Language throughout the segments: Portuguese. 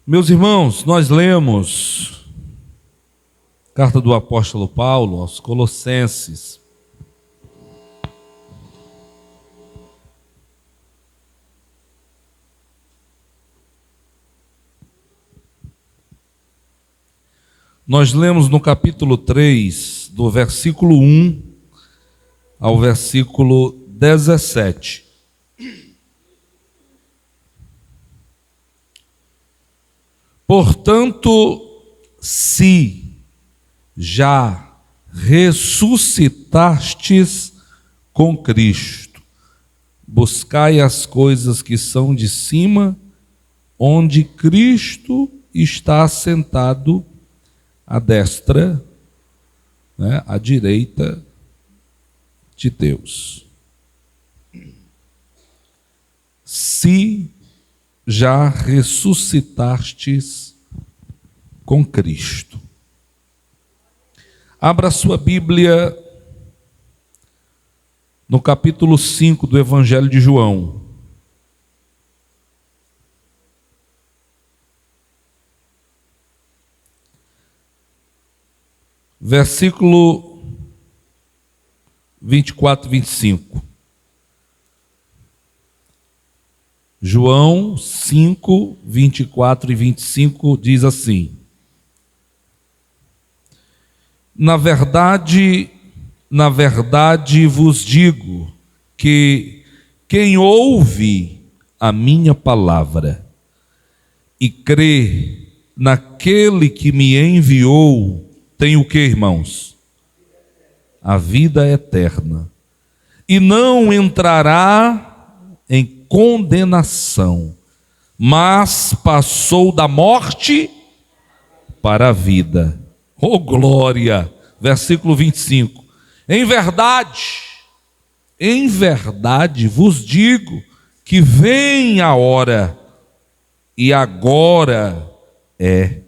Meus irmãos, nós lemos carta do apóstolo Paulo aos Colossenses. Nós lemos no capítulo 3, do versículo 1 ao versículo 17. Portanto, se já ressuscitastes com Cristo, buscai as coisas que são de cima, onde Cristo está assentado à destra, à direita de Deus. Se já ressuscitastes com Cristo. Abra sua Bíblia no capítulo 5 do Evangelho de João. Versículo 24 e 25. João 5, 24 e 25 diz assim: Na verdade vos digo que quem ouve a minha palavra e crê naquele que me enviou, tem o que, irmãos? A vida eterna. E não entrará em condenação, mas passou da morte para a vida. Oh glória! Versículo 25. Em verdade vos digo que vem a hora, e agora é,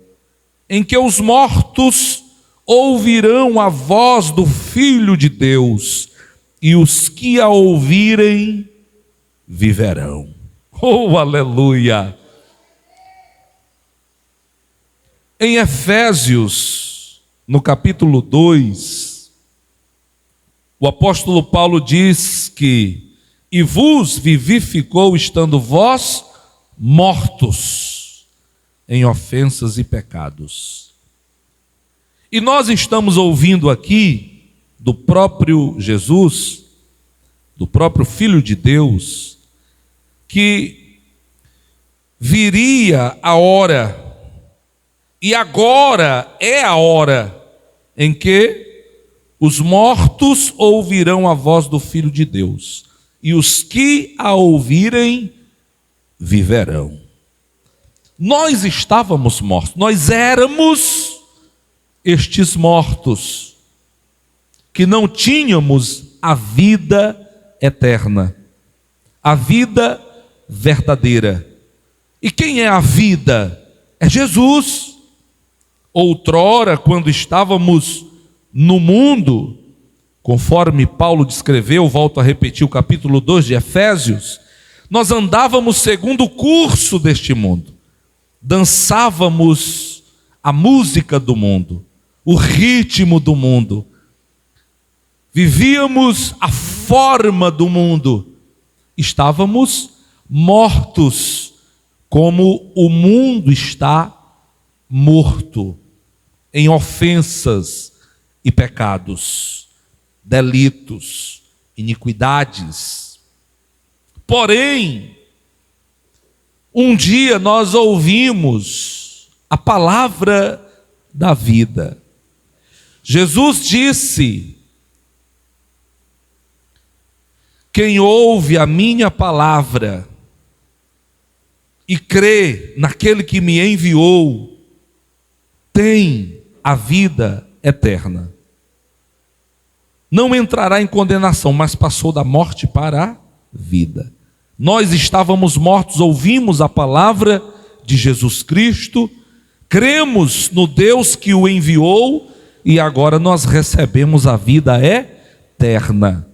em que os mortos ouvirão a voz do Filho de Deus, e os que a ouvirem viverão. Oh, aleluia! Em Efésios, no capítulo 2, o apóstolo Paulo diz que e vos vivificou estando vós mortos em ofensas e pecados. E nós estamos ouvindo aqui do próprio Jesus, do próprio Filho de Deus, que viria a hora, e agora é a hora, em que os mortos ouvirão a voz do Filho de Deus, e os que a ouvirem viverão. Nós estávamos mortos, nós éramos estes mortos, que não tínhamos a vida eterna, a vida verdadeira. E quem é a vida? É Jesus. Outrora, quando estávamos no mundo, conforme Paulo descreveu, volto a repetir o capítulo 2 de Efésios, nós andávamos segundo o curso deste mundo, dançávamos a música do mundo, o ritmo do mundo, vivíamos a forma do mundo, estávamos mortos, como o mundo está morto, em ofensas e pecados, delitos, iniquidades. Porém, um dia nós ouvimos a palavra da vida. Jesus disse: quem ouve a minha palavra e crê naquele que me enviou, tem a vida eterna. Não entrará em condenação, mas passou da morte para a vida. Nós estávamos mortos, ouvimos a palavra de Jesus Cristo, cremos no Deus que o enviou, e agora nós recebemos a vida eterna.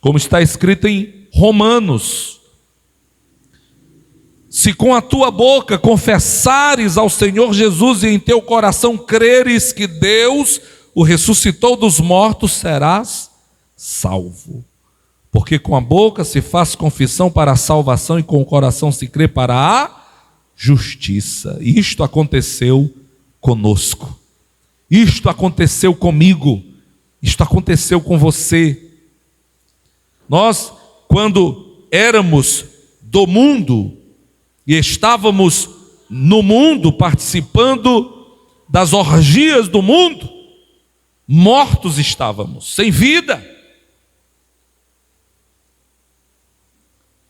Como está escrito em Romanos Se com a tua boca confessares ao Senhor Jesus e em teu coração creres que Deus o ressuscitou dos mortos, serás salvo. Porque com a boca se faz confissão para a salvação e com o coração se crê para a justiça. Isto aconteceu conosco. Isto aconteceu comigo. Isto aconteceu com você. Nós, quando éramos do mundo e estávamos no mundo, participando das orgias do mundo, mortos estávamos, sem vida.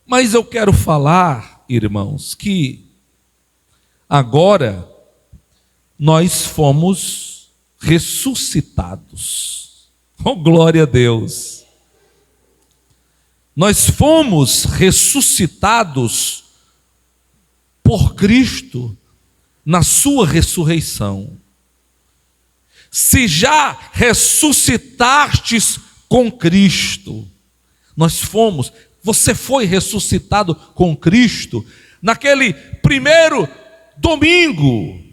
Mas eu quero falar, irmãos, que agora nós fomos ressuscitados. Oh, glória a Deus! Nós fomos ressuscitados por Cristo na sua ressurreição. Se já ressuscitastes com Cristo, você foi ressuscitado com Cristo naquele primeiro domingo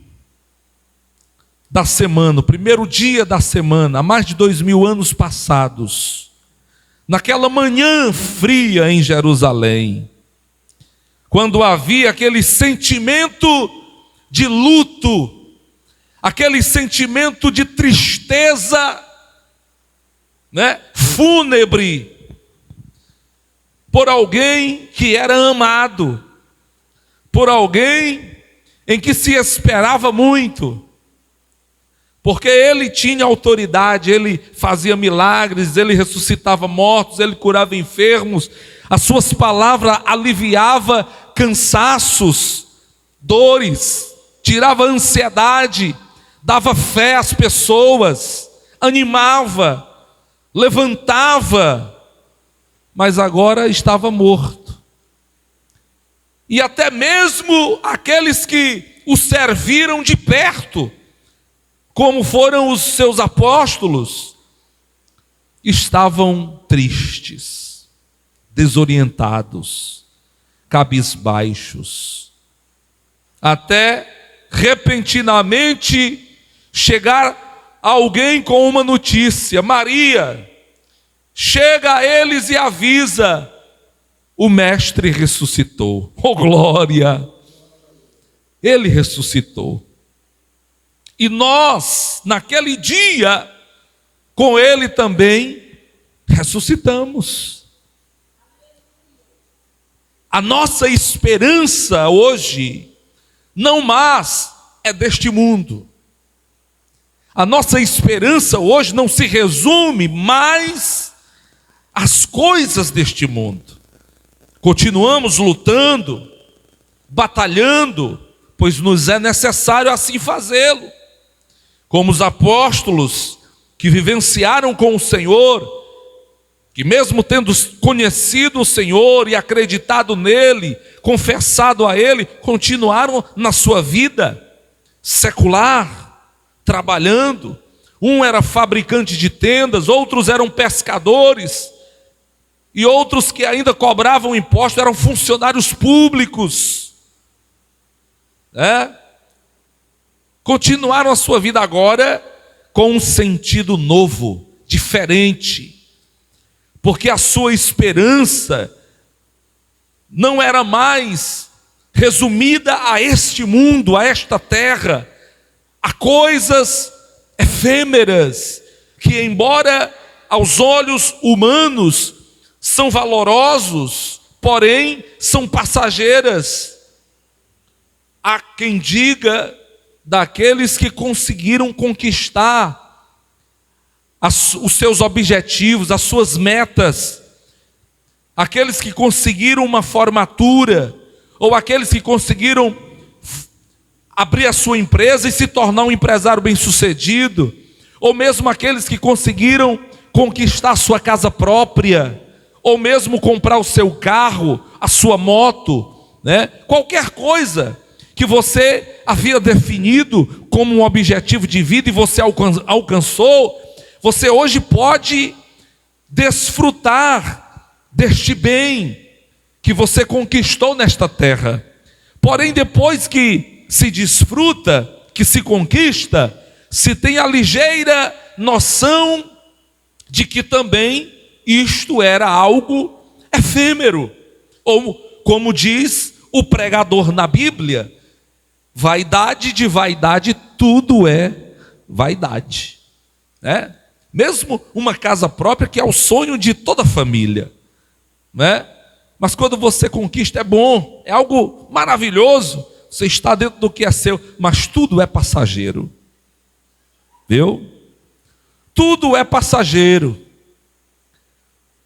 da semana, o primeiro dia da semana, há mais de 2000 anos passados, naquela manhã fria em Jerusalém, quando havia aquele sentimento de luto, aquele sentimento de tristeza, fúnebre, por alguém que era amado, por alguém em que se esperava muito, porque ele tinha autoridade, ele fazia milagres, ele ressuscitava mortos, ele curava enfermos, as suas palavras aliviavam cansaços, dores, tirava ansiedade, dava fé às pessoas, animava, levantava, mas agora estava morto. E até mesmo aqueles que o serviram de perto, como foram os seus apóstolos, estavam tristes, desorientados, cabisbaixos, até repentinamente chegar alguém com uma notícia: Maria, chega a eles e avisa, o mestre ressuscitou. Oh, glória! Ele ressuscitou. E nós, naquele dia, com ele também ressuscitamos. A nossa esperança hoje não mais é deste mundo. A nossa esperança hoje não se resume mais às coisas deste mundo. Continuamos lutando, batalhando, pois nos é necessário assim fazê-lo. Como os apóstolos que vivenciaram com o Senhor, que mesmo tendo conhecido o Senhor e acreditado nele, confessado a ele, continuaram na sua vida secular, trabalhando. Um era fabricante de tendas, outros eram pescadores, e outros que ainda cobravam imposto eram funcionários públicos. Continuaram a sua vida agora com um sentido novo, diferente, porque a sua esperança não era mais resumida a este mundo, a esta terra, a coisas efêmeras, que embora aos olhos humanos são valorosos, porém são passageiras. Há quem diga daqueles que conseguiram conquistar os seus objetivos, as suas metas, aqueles que conseguiram uma formatura, ou aqueles que conseguiram abrir a sua empresa e se tornar um empresário bem-sucedido, ou mesmo aqueles que conseguiram conquistar a sua casa própria, ou mesmo comprar o seu carro, a sua moto, qualquer coisa que você havia definido como um objetivo de vida e você alcançou, você hoje pode desfrutar deste bem que você conquistou nesta terra, Porém, depois que se desfruta, que se conquista, se tem a ligeira noção de que também isto era algo efêmero. Ou, como diz o pregador na Bíblia, vaidade de vaidade, tudo é vaidade, né? Mesmo uma casa própria, que é o sonho de toda família, né? Mas quando você conquista é bom, é algo maravilhoso, você está dentro do que é seu, mas tudo é passageiro, viu? Tudo é passageiro.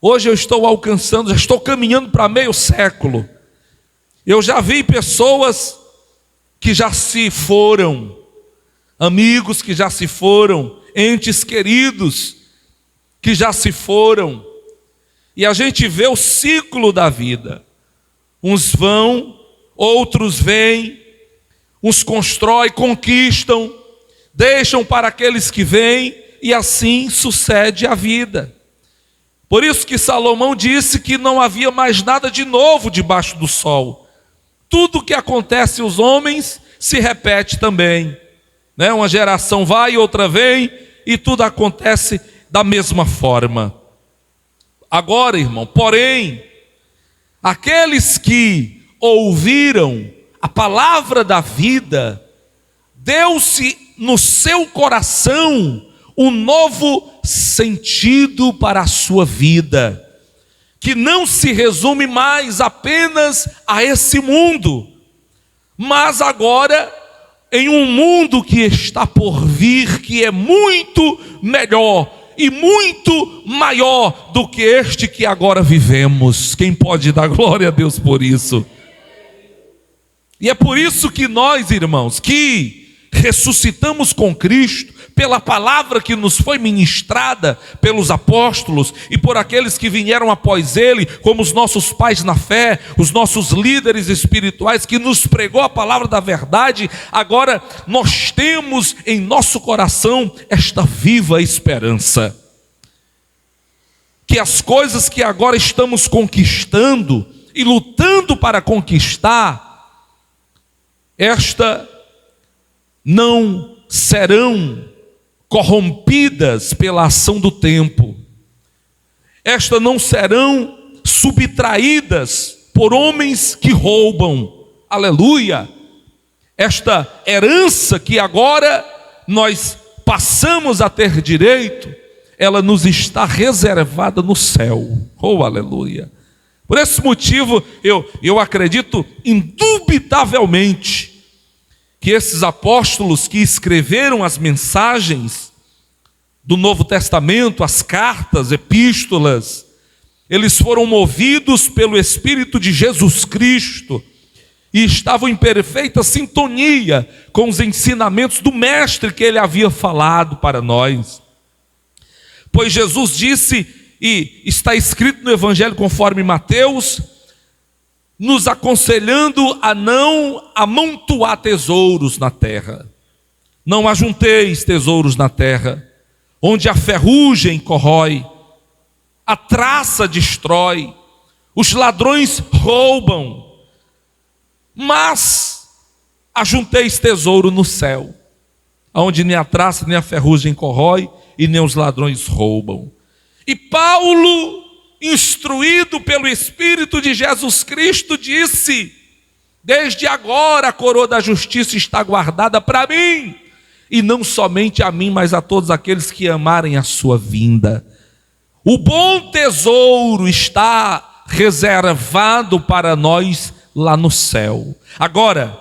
Hoje eu estou alcançando, já estou caminhando para meio século. Eu já vi pessoas que já se foram, amigos que já se foram, entes queridos que já se foram. E a gente vê o ciclo da vida. Uns vão, outros vêm, uns constroem, conquistam, deixam para aqueles que vêm, e assim sucede a vida. Por isso que Salomão disse que não havia mais nada de novo debaixo do sol. Tudo que acontece aos homens se repete também, né? Uma geração vai e outra vem, e tudo acontece da mesma forma. Agora, irmão, porém, aqueles que ouviram a palavra da vida, deu-se no seu coração um novo sentido para a sua vida, que não se resume mais apenas a esse mundo, mas agora em um mundo que está por vir, que é muito melhor e muito maior do que este que agora vivemos. Quem pode dar glória a Deus por isso? E é por isso que nós, irmãos, que ressuscitamos com Cristo, pela palavra que nos foi ministrada pelos apóstolos e por aqueles que vieram após ele, como os nossos pais na fé, os nossos líderes espirituais, que nos pregou a palavra da verdade, agora nós temos em nosso coração esta viva esperança, que as coisas que agora estamos conquistando e lutando para conquistar, esta não serão corrompidas pela ação do tempo. Estas não serão subtraídas por homens que roubam. Aleluia! Esta herança que agora nós passamos a ter direito, ela nos está reservada no céu. Oh, aleluia! Por esse motivo, eu acredito indubitavelmente que esses apóstolos que escreveram as mensagens do Novo Testamento, as cartas, epístolas, eles foram movidos pelo Espírito de Jesus Cristo e estavam em perfeita sintonia com os ensinamentos do Mestre que ele havia falado para nós. Pois Jesus disse, e está escrito no Evangelho conforme Mateus, nos aconselhando a não amontoar tesouros na terra. Não ajunteis tesouros na terra, onde a ferrugem corrói, a traça destrói, os ladrões roubam, mas ajunteis tesouro no céu, onde nem a traça nem a ferrugem corrói e nem os ladrões roubam. E Paulo, instruído pelo Espírito de Jesus Cristo, disse: desde agora a coroa da justiça está guardada para mim, e não somente a mim, mas a todos aqueles que amarem a sua vinda. O bom tesouro está reservado para nós lá no céu. Agora,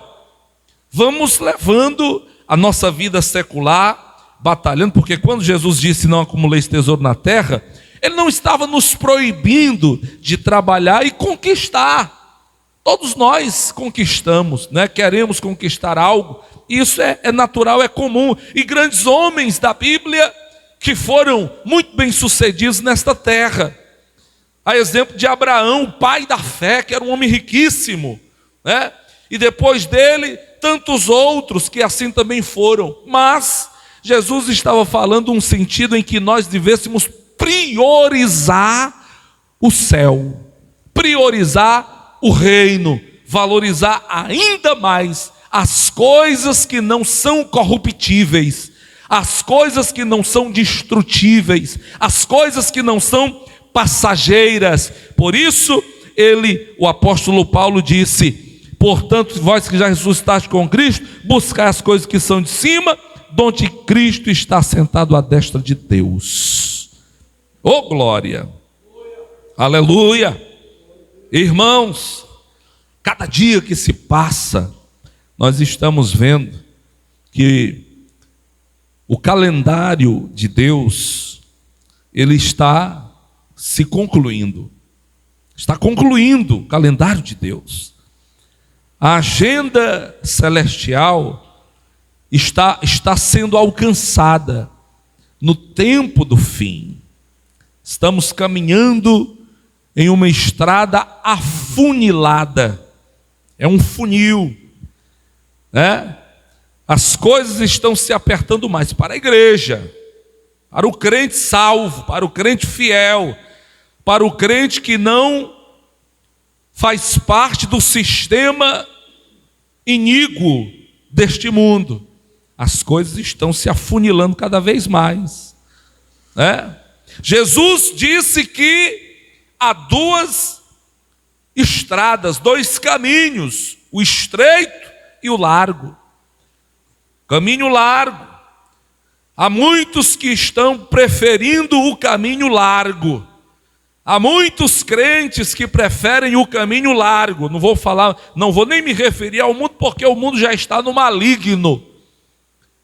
vamos levando a nossa vida secular, batalhando, porque quando Jesus disse não acumuleis tesouro na terra, ele não estava nos proibindo de trabalhar e conquistar. Todos nós conquistamos, né? Queremos conquistar algo. Isso é natural, é comum. E grandes homens da Bíblia que foram muito bem sucedidos nesta terra. A exemplo de Abraão, o pai da fé, que era um homem riquíssimo, né? E depois dele, tantos outros que assim também foram. Mas Jesus estava falando um sentido em que nós devêssemos priorizar o céu, priorizar o reino, valorizar ainda mais as coisas que não são corruptíveis, as coisas que não são destrutíveis, as coisas que não são passageiras. Por isso, o apóstolo Paulo disse: portanto, vós que já ressuscitaste com Cristo, buscai as coisas que são de cima, donde Cristo está sentado à destra de Deus. Oh glória! Aleluia! Irmãos, cada dia que se passa, nós estamos vendo que o calendário de Deus, ele está se concluindo. Está concluindo o calendário de Deus. A agenda celestial está sendo alcançada no tempo do fim. Estamos caminhando em uma estrada afunilada. É um funil, né? As coisas estão se apertando mais para a igreja, para o crente salvo, para o crente fiel, para o crente que não faz parte do sistema iníquo deste mundo. As coisas estão se afunilando cada vez mais, né? Jesus disse que há duas estradas, dois caminhos, o estreito e o largo. Caminho largo. Há muitos que estão preferindo o caminho largo. Há muitos crentes que preferem o caminho largo. Não vou nem me referir ao mundo, porque o mundo já está no maligno,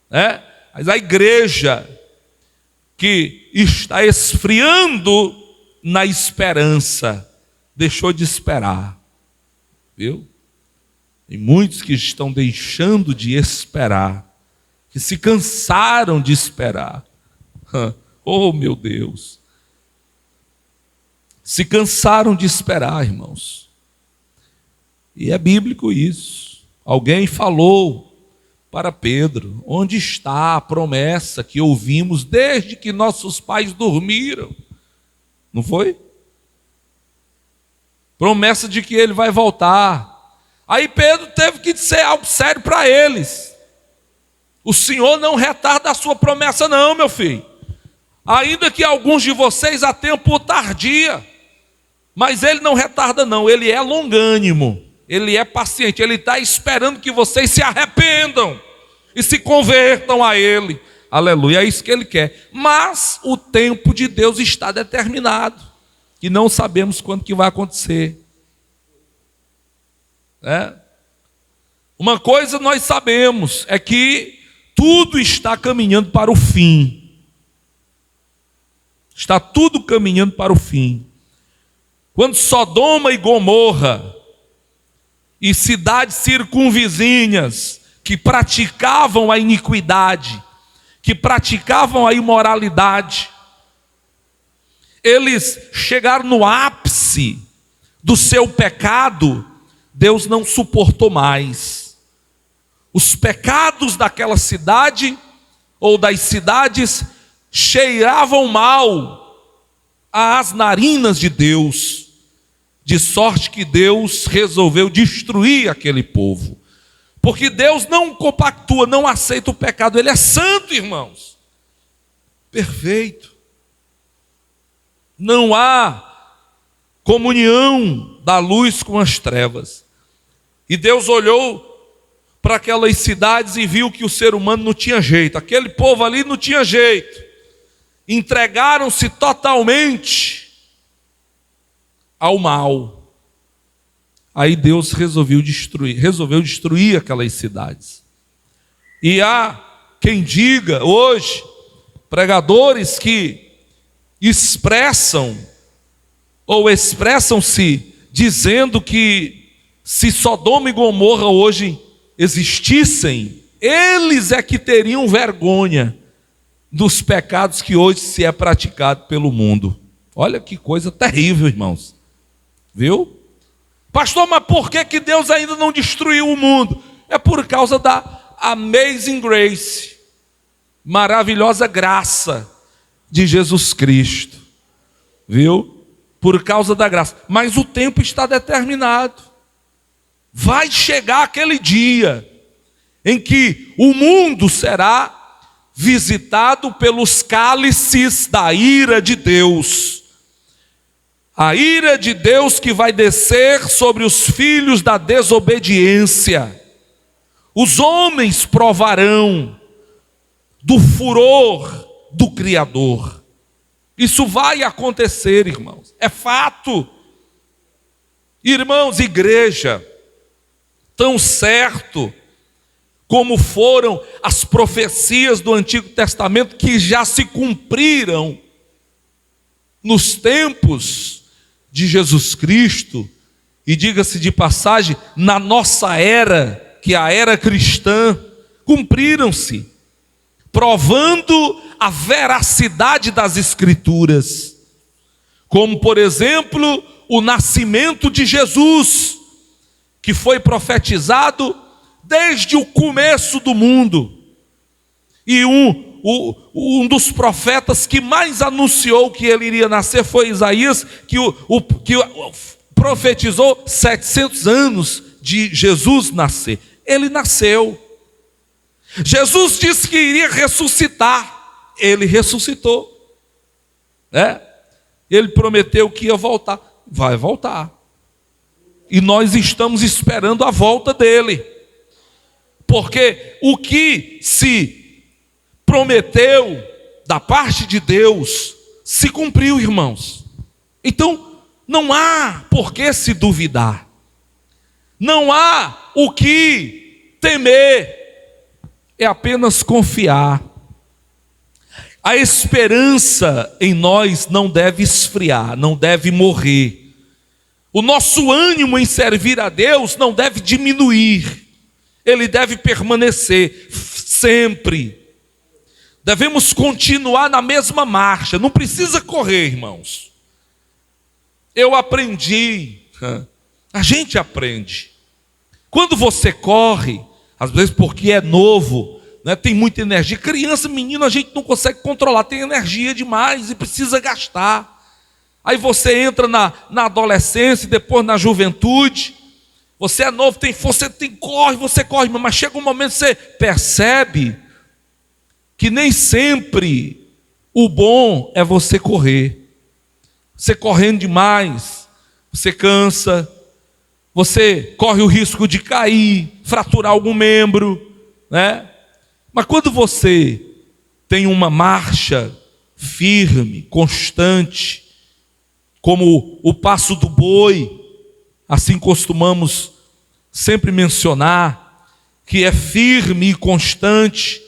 né? Mas a igreja que está esfriando na esperança, deixou de esperar, viu? Tem muitos que estão deixando de esperar, que se cansaram de esperar. Oh meu Deus, se cansaram de esperar, irmãos. E é bíblico isso. Alguém falou para Pedro: onde está a promessa que ouvimos desde que nossos pais dormiram? Não foi? Promessa de que ele vai voltar. Aí Pedro teve que dizer algo sério para eles: o Senhor não retarda a sua promessa não, meu filho. Ainda que alguns de vocês a tempo tardia, mas ele não retarda não, ele é longânimo, ele é paciente, ele está esperando que vocês se arrependam e se convertam a ele. Aleluia, é isso que ele quer. Mas o tempo de Deus está determinado, e não sabemos quando que vai acontecer. Uma coisa nós sabemos, é que tudo está caminhando para o fim. Está tudo caminhando para o fim. Quando Sodoma e Gomorra e cidades circunvizinhas que praticavam a iniquidade, que praticavam a imoralidade, eles chegaram no ápice do seu pecado, Deus não suportou mais. Os pecados daquela cidade ou das cidades cheiravam mal às narinas de Deus, de sorte que Deus resolveu destruir aquele povo. Porque Deus não compactua, não aceita o pecado. Ele é santo, irmãos. Perfeito. Não há comunhão da luz com as trevas. E Deus olhou para aquelas cidades e viu que o ser humano não tinha jeito. Aquele povo ali não tinha jeito. Entregaram-se totalmente ao mal. Aí Deus resolveu destruir aquelas cidades. E há quem diga hoje, pregadores que expressam-se dizendo que se Sodoma e Gomorra hoje existissem, eles é que teriam vergonha dos pecados que hoje se é praticado pelo mundo. Olha que coisa terrível, irmãos. Viu? Pastor, mas por que Deus ainda não destruiu o mundo? É por causa da amazing grace, maravilhosa graça de Jesus Cristo. Viu? Por causa da graça. Mas o tempo está determinado. vai chegar aquele dia em que o mundo será visitado pelos cálices da ira de Deus. A ira de Deus que vai descer sobre os filhos da desobediência. Os homens provarão do furor do Criador. Isso vai acontecer, irmãos. É fato. Irmãos, igreja, tão certo como foram as profecias do Antigo Testamento que já se cumpriram nos tempos de Jesus Cristo, e diga-se de passagem, na nossa era, que é a era cristã, cumpriram-se, provando a veracidade das Escrituras, como por exemplo, o nascimento de Jesus, que foi profetizado desde o começo do mundo, e um dos profetas que mais anunciou que ele iria nascer foi Isaías, que profetizou 700 anos de Jesus nascer. Ele nasceu. Jesus disse que iria ressuscitar, ele ressuscitou, né? Ele prometeu que ia voltar, vai voltar, e nós estamos esperando a volta dele, porque o que se prometeu da parte de Deus se cumpriu, irmãos. Então não há por que se duvidar, não há o que temer, é apenas confiar. A esperança em nós não deve esfriar, não deve morrer. O nosso ânimo em servir a Deus não deve diminuir, ele deve permanecer sempre. Devemos continuar na mesma marcha, não precisa correr, irmãos. Eu aprendi, a gente aprende. Quando você corre, às vezes porque é novo, né, tem muita energia. Criança, menino, a gente não consegue controlar, tem energia demais e precisa gastar. Aí você entra na adolescência, depois na juventude. Você é novo, tem força, você corre, mas chega um momento que você percebe que nem sempre o bom é você correr. Você correndo demais, você cansa, você corre o risco de cair, fraturar algum membro, né? Mas quando você tem uma marcha firme, constante, como o passo do boi, assim costumamos sempre mencionar, que é firme e constante,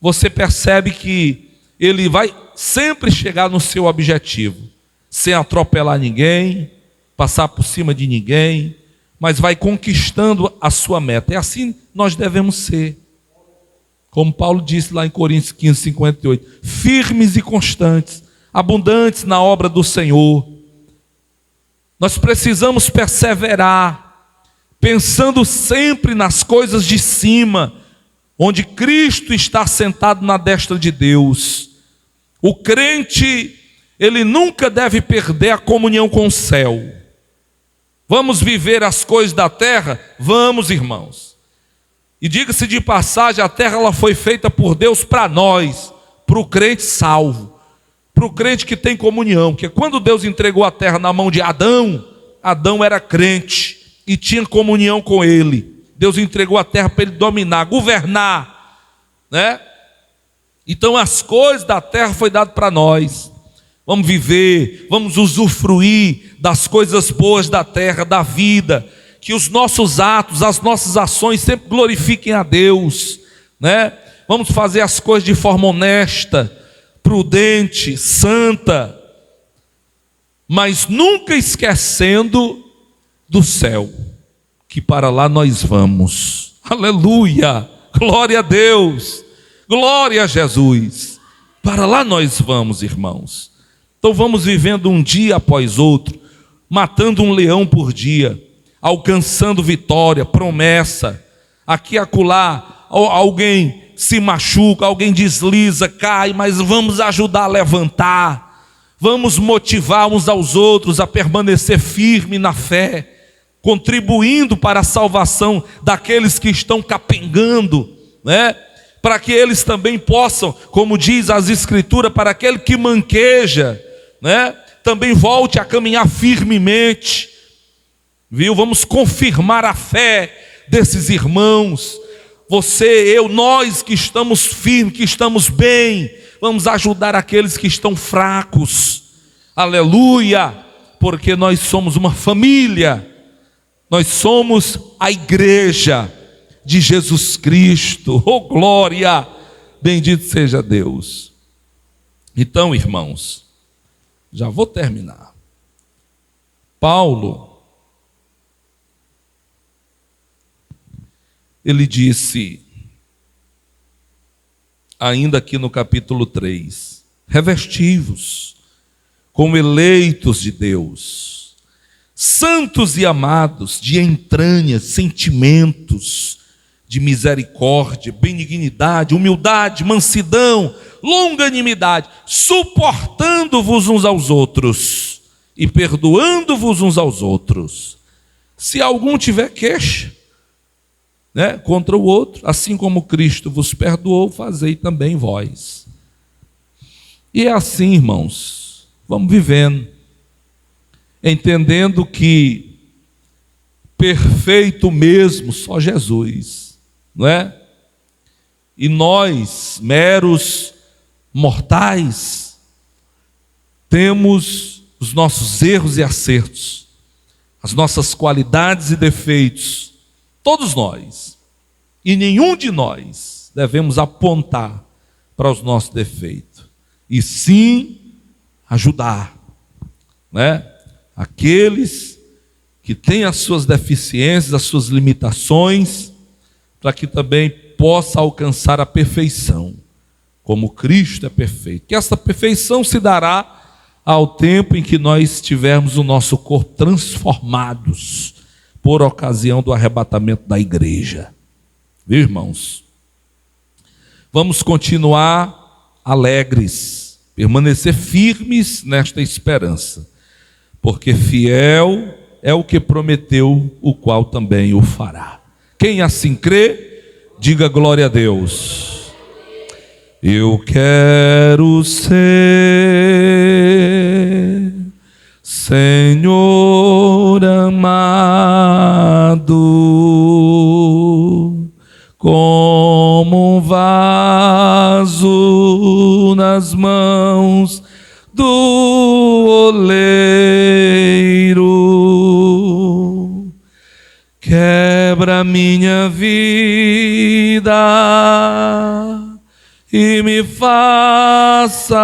você percebe que ele vai sempre chegar no seu objetivo, sem atropelar ninguém, passar por cima de ninguém, mas vai conquistando a sua meta. É assim nós devemos ser. Como Paulo disse lá em Coríntios 15, 58, firmes e constantes, abundantes na obra do Senhor. Nós precisamos perseverar, pensando sempre nas coisas de cima, onde Cristo está sentado na destra de Deus. O crente, ele nunca deve perder a comunhão com o céu. Vamos viver as coisas da terra? Vamos, irmãos. E diga-se de passagem, a terra ela foi feita por Deus para nós, para o crente salvo, para o crente que tem comunhão. Porque quando Deus entregou a terra na mão de Adão, Adão era crente e tinha comunhão com ele. Deus entregou a terra para ele dominar, governar, né? Então as coisas da terra foi dado para nós. Vamos viver, vamos usufruir das coisas boas da terra, da vida. Que os nossos atos, as nossas ações sempre glorifiquem a Deus, né? Vamos fazer as coisas de forma honesta, prudente, santa, mas nunca esquecendo do céu, que para lá nós vamos. Aleluia, glória a Deus, glória a Jesus. Para lá nós vamos, irmãos. Então vamos vivendo um dia após outro, matando um leão por dia, alcançando vitória, promessa. Aqui e acolá, alguém se machuca, alguém desliza, cai, mas vamos ajudar a levantar, vamos motivar uns aos outros a permanecer firme na fé, contribuindo para a salvação daqueles que estão capengando, né? Para que eles também possam, como diz as Escrituras, para aquele que manqueja, né? Também volte a caminhar firmemente, viu? Vamos confirmar a fé desses irmãos. Você, eu, nós que estamos firmes, que estamos bem, vamos ajudar aqueles que estão fracos, aleluia, porque nós somos uma família, nós somos a igreja de Jesus Cristo, oh glória, bendito seja Deus. Então, irmãos, já vou terminar. Paulo, ele disse, ainda aqui no capítulo 3, revesti-vos como eleitos de Deus, santos e amados, de entranhas, sentimentos, de misericórdia, benignidade, humildade, mansidão, longanimidade, suportando-vos uns aos outros e perdoando-vos uns aos outros. Se algum tiver queixa, né, contra o outro, assim como Cristo vos perdoou, fazei também vós. E é assim, irmãos, vamos vivendo, entendendo que perfeito mesmo só Jesus, não é? E nós, meros mortais, temos os nossos erros e acertos, as nossas qualidades e defeitos, todos nós, e nenhum de nós devemos apontar para os nossos defeitos, e sim ajudar, né? Aqueles que têm as suas deficiências, as suas limitações, para que também possa alcançar a perfeição, como Cristo é perfeito. Que essa perfeição se dará ao tempo em que nós tivermos o nosso corpo transformados por ocasião do arrebatamento da igreja. Viu, irmãos? Vamos continuar alegres, permanecer firmes nesta esperança, porque fiel é o que prometeu, o qual também o fará. Quem assim crê, diga glória a Deus. Eu quero ser, Senhor amado, como um vaso nas mãos do oleiro. Quebra minha vida e me faça